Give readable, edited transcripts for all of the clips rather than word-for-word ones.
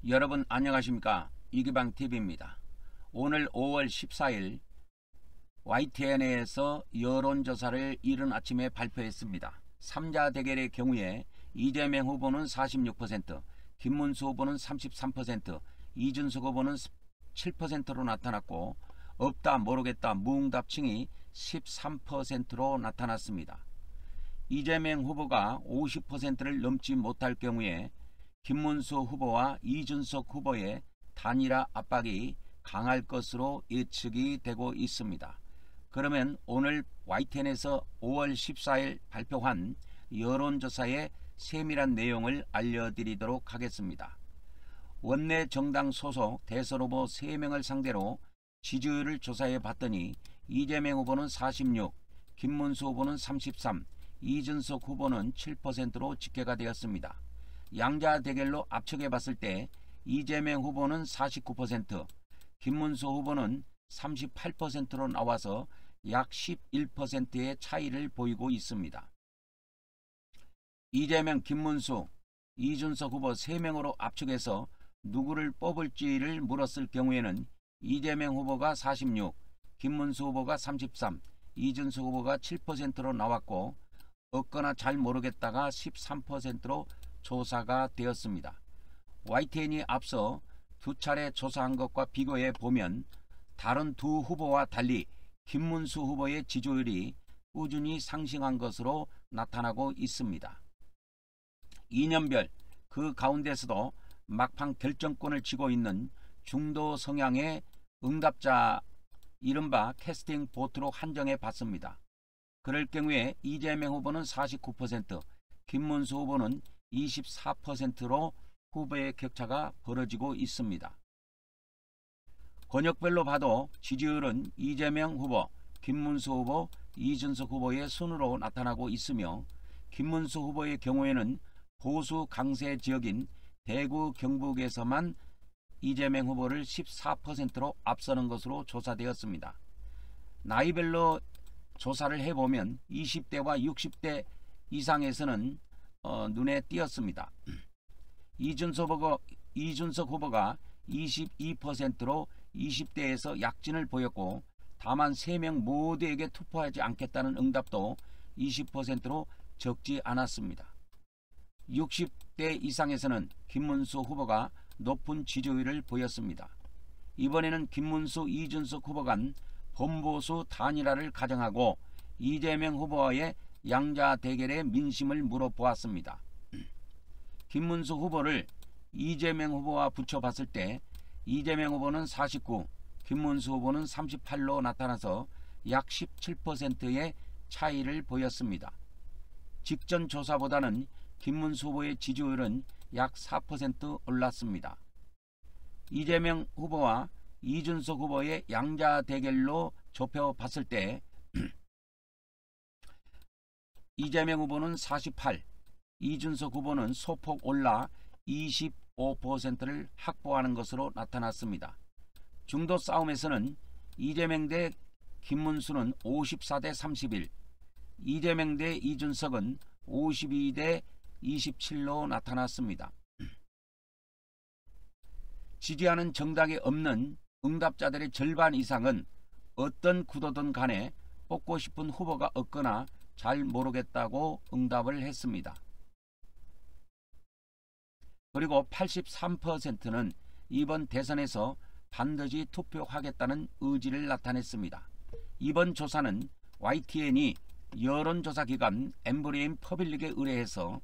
여러분 안녕하십니까? 이기방TV입니다. 오늘 5월 14일 YTN에서 여론조사를 이른 아침에 발표했습니다. 3자 대결의 경우에 이재명 후보는 46%, 김문수 후보는 33%, 이준석 후보는 7%로 나타났고 없다 모르겠다 무응답층이 13%로 나타났습니다. 이재명 후보가 50%를 넘지 못할 경우에 김문수 후보와 이준석 후보의 단일화 압박이 강할 것으로 예측이 되고 있습니다. 그러면 오늘 YTN에서 5월 14일 발표한 여론조사의 세밀한 내용을 알려드리도록 하겠습니다. 원내 정당 소속 대선 후보 3명을 상대로 지지율을 조사해 봤더니 이재명 후보는 46, 김문수 후보는 33, 이준석 후보는 7%로 집계가 되었습니다. 양자 대결로 압축해 봤을 때 이재명 후보는 49%, 김문수 후보는 38%로 나와서 약 11%의 차이를 보이고 있습니다. 이재명, 김문수, 이준석 후보 3명으로 압축해서 누구를 뽑을지를 물었을 경우에는 이재명 후보가 46, 김문수 후보가 33, 이준석 후보가 7%로 나왔고 없거나 잘 모르겠다가 13%로 조사가 되었습니다. YTN이 앞서 두 차례 조사한 것과 비교해 보면 다른 두 후보와 달리 김문수 후보의 지지율이 꾸준히 상승한 것으로 나타나고 있습니다. 2년별 그 가운데서도 막판 결정권을 쥐고 있는 중도 성향의 응답자 이른바 캐스팅 보트로 한정해 봤습니다. 그럴 경우에 이재명 후보는 49%, 김문수 후보는 24%로 후보의 격차가 벌어지고 있습니다. 권역별로 봐도 지지율은 이재명 후보, 김문수 후보, 이준석 후보의 순으로 나타나고 있으며 김문수 후보의 경우에는 보수 강세 지역인 대구 경북에서만 이재명 후보를 14%로 앞서는 것으로 조사되었습니다. 나이별로 조사를 해보면 20대와 60대 이상에서는 눈에 띄었습니다. 이준석 후보가 22%로 20대에서 약진을 보였고 다만 3명 모두에게 투표하지 않겠다는 응답도 20%로 적지 않았습니다. 60대 이상에서는 김문수 후보가 높은 지지율을 보였습니다. 이번에는 김문수, 이준석 후보 간 범보수 단일화를 가정하고 이재명 후보와의 양자 대결의 민심을 물어보았습니다. 김문수 후보를 이재명 후보와 붙여봤을 때 이재명 후보는 49, 김문수 후보는 38로 나타나서 약 17%의 차이를 보였습니다. 직전 조사보다는 김문수 후보의 지지율은 약 4% 올랐습니다. 이재명 후보와 이준석 후보의 양자 대결로 좁혀봤을 때 이재명 후보는 48, 이준석 후보는 소폭 올라 25%를 확보하는 것으로 나타났습니다. 중도 싸움에서는 이재명 대 김문수는 54대 31, 이재명 대 이준석은 52대 27로 나타났습니다. 지지하는 정당이 없는 응답자들의 절반 이상은 어떤 구도든 간에 뽑고 싶은 후보가 없거나 잘 모르겠다고 응답을 했습니다. 그리고 83%는 이번 대선에서 반드시 투표하겠다는 의지를 나타냈습니다. 이번 조사는 YTN이 여론조사기관 엠브레인 퍼블릭에 의뢰해서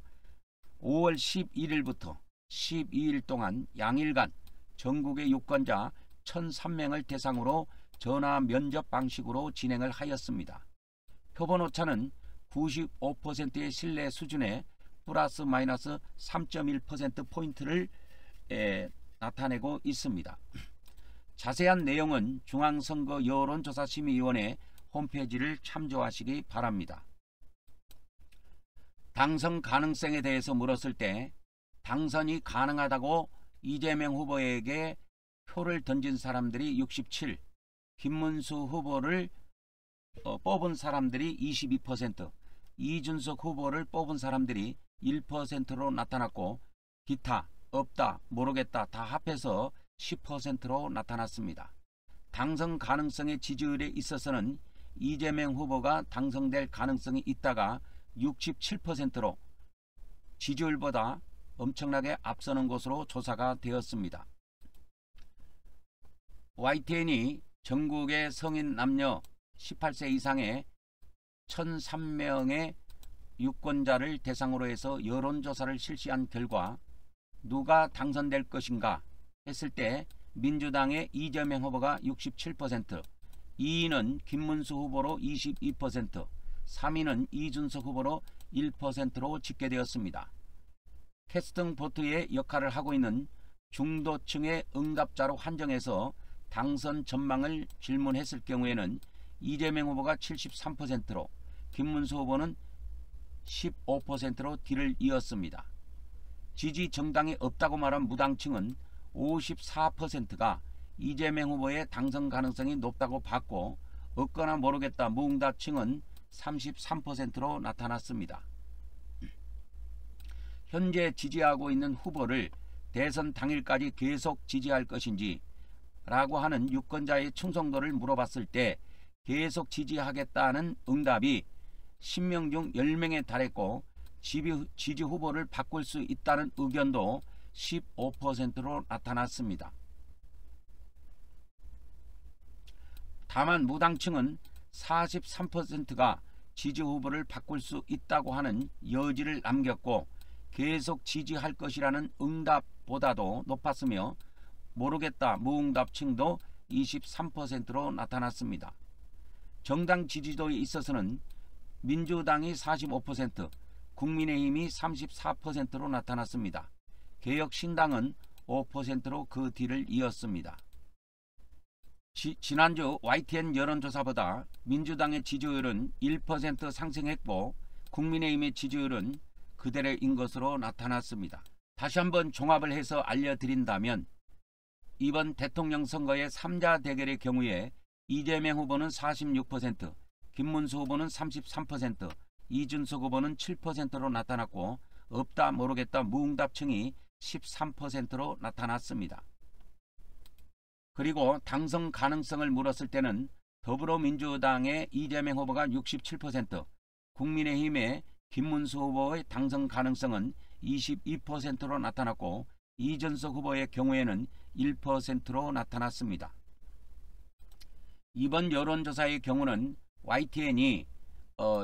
5월 11일부터 12일 동안 양일간 전국의 유권자 1,003명을 대상으로 전화 면접 방식으로 진행을 하였습니다. 표본 오차는 95%의 신뢰 수준에 플러스 마이너스 3.1%포인트를 나타내고 있습니다. 자세한 내용은 중앙선거 여론조사심의위원회 홈페이지를 참조하시기 바랍니다. 당선 가능성에 대해서 물었을 때 당선이 가능하다고 이재명 후보에게 표를 던진 사람들이 67, 김문수 후보를 뽑은 사람들이 22%, 이준석 후보를 뽑은 사람들이 1%로 나타났고 기타 없다, 모르겠다 다 합해서 10%로 나타났습니다. 당선 가능성의 지지율에 있어서는 이재명 후보가 당선될 가능성이 있다가 67%로 지지율보다 엄청나게 앞서는 것으로 조사가 되었습니다. YTN이 전국의 성인 남녀 18세 이상의 1,003명의 유권자를 대상으로 해서 여론조사를 실시한 결과 누가 당선될 것인가 했을 때 민주당의 이재명 후보가 67%, 2위는 김문수 후보로 22%, 3위는 이준석 후보로 1%로 집계되었습니다. 캐스팅 보트의 역할을 하고 있는 중도층의 응답자로 한정해서 당선 전망을 질문했을 경우에는 이재명 후보가 73%로 김문수 후보는 15%로 뒤를 이었습니다. 지지 정당이 없다고 말한 무당층은 54%가 이재명 후보의 당선 가능성이 높다고 봤고 없거나 모르겠다 무응답층은 33%로 나타났습니다. 현재 지지하고 있는 후보를 대선 당일까지 계속 지지할 것인지 라고 하는 유권자의 충성도를 물어봤을 때 계속 지지하겠다는 응답이 10명 중 10명에 달했고 지지 후보를 바꿀 수 있다는 의견도 15%로 나타났습니다. 다만 무당층은 43%가 지지 후보를 바꿀 수 있다고 하는 여지를 남겼고 계속 지지할 것이라는 응답보다도 높았으며 모르겠다 무응답층도 23%로 나타났습니다. 정당 지지도에 있어서는 민주당이 45%, 국민의힘이 34%로 나타났습니다. 개혁신당은 5%로 그 뒤를 이었습니다. 지난주 YTN 여론조사보다 민주당의 지지율은 1% 상승했고 국민의힘의 지지율은 그대로인 것으로 나타났습니다. 다시 한번 종합을 해서 알려드린다면 이번 대통령 선거의 3자 대결의 경우에 이재명 후보는 46%, 김문수 후보는 33%, 이준석 후보는 7%로 나타났고 없다 모르겠다 무응답층이 13%로 나타났습니다. 그리고 당선 가능성을 물었을 때는 더불어민주당의 이재명 후보가 67%, 국민의힘의 김문수 후보의 당선 가능성은 22%로 나타났고 이준석 후보의 경우에는 1%로 나타났습니다. 이번 여론조사의 경우는 YTN이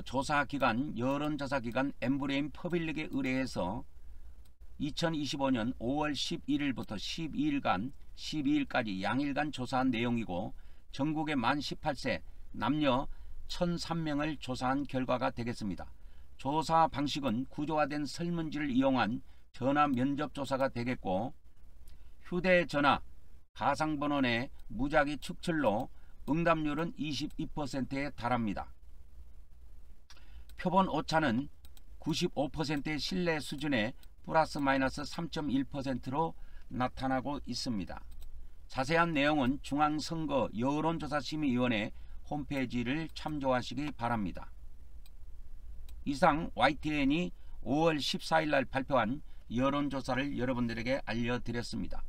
조사기관 여론조사기관 엠브레인 퍼블릭에 의뢰해서 2025년 5월 11일부터 12일까지 양일간 조사한 내용이고 전국의 만 18세 남녀 1,003명을 조사한 결과가 되겠습니다. 조사 방식은 구조화된 설문지를 이용한 전화 면접조사가 되겠고 휴대전화, 가상번호 내 무작위 축출로 응답률은 22%에 달합니다. 표본 오차는 95%의 신뢰 수준에 플러스 마이너스 3.1%로 나타나고 있습니다. 자세한 내용은 중앙선거 여론조사심의위원회 홈페이지를 참조하시기 바랍니다. 이상 YTN이 5월 14일 날 발표한 여론조사를 여러분들에게 알려드렸습니다.